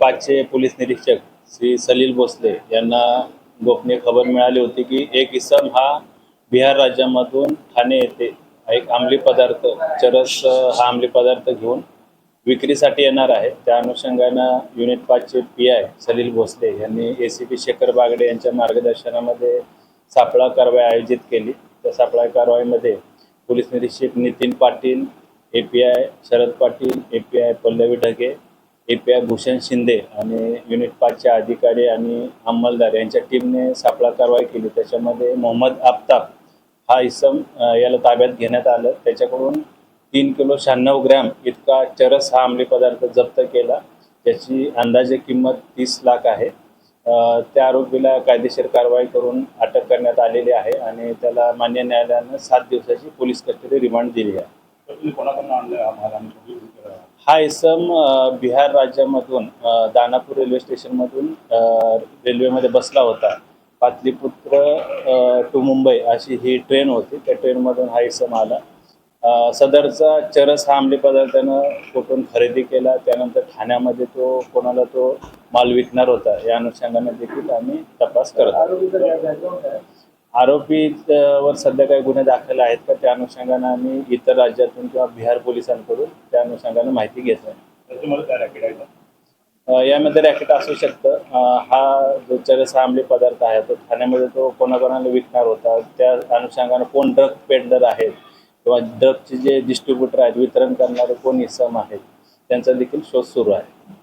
5चे police निरीक्षक श्री सलील भोसले यांना गोपनीय खबर मिळाली होती की एक इसम हा बिहार राज्यामधून ठाणे येथे एक अंमली पदार्थ चरस हा अंमली पदार्थ घेऊन विक्रीसाठी येणार आहे। त्या अनुषंगानं युनिट 5चे PI सलील भोसले यांनी ACP शेखर बागडे यांच्या मार्गदर्शनामध्ये सापळा कारवाई आयोजित केली। त्या सापळा कारवाईमध्ये पोलीस निरीक्षक Nitin Patil, API Sharad Patil, API Pallavi Dhage, API Bhushan Shinde आणि युनिट 5चे अधिकारी आणि अंमलदार यांच्या टीमने सापळा कारवाई केली। त्याच्यामध्ये मोहम्मद आफ्ताब हा इसम याला ताब्यात घेण्यात आलं। त्याच्याकडून 3 किलो 96 ग्रॅम इतका चरस हा अंमली पदार्थ जप्त केला, त्याची अंदाजे किंमत 30 लाख आहे। त्या आरोपीला कायदेशीर कारवाई करून अटक करण्यात आलेली आहे आणि त्याला मान्य न्यायालयानं 7 दिवसाची पोलीस कस्टडी रिमांड दिली आहे। हा इसम बिहार राज्यामधून दानापूर रेल्वे स्टेशनमधून रेल्वेमध्ये बसला होता। पाटलीपुत्र टू मुंबई अशी ही ट्रेन होती, त्या ट्रेनमधून हा इसम आला। सदरचा चरस हा अंमली पदार्थानं कुठून खरेदी केला, त्यानंतर ठाण्यामध्ये तो कोणाला तो माल विकणार होता, या अनुषंगाने देखील आम्ही तपास करत आहोत। आरोपीवर सध्या काही गुन्हे दाखल आहेत का, त्या अनुषंगाने आम्ही इतर राज्यातून किंवा बिहार पोलिसांकडून त्या अनुषंगाने माहिती घेत आहे। यामध्ये रॅकेट असू शकतं। हा जो चरस हा अंमली पदार्थ आहे तो ठाण्यामध्ये तो कोणाकोणाला विकणार होता, त्या अनुषंगाने कोण ड्रग पेडलर आहेत किंवा ड्रगचे जे डिस्ट्रीब्युटर आहेत, वितरण करणारे कोण इसम आहेत, त्यांचा देखील शोध सुरू आहे।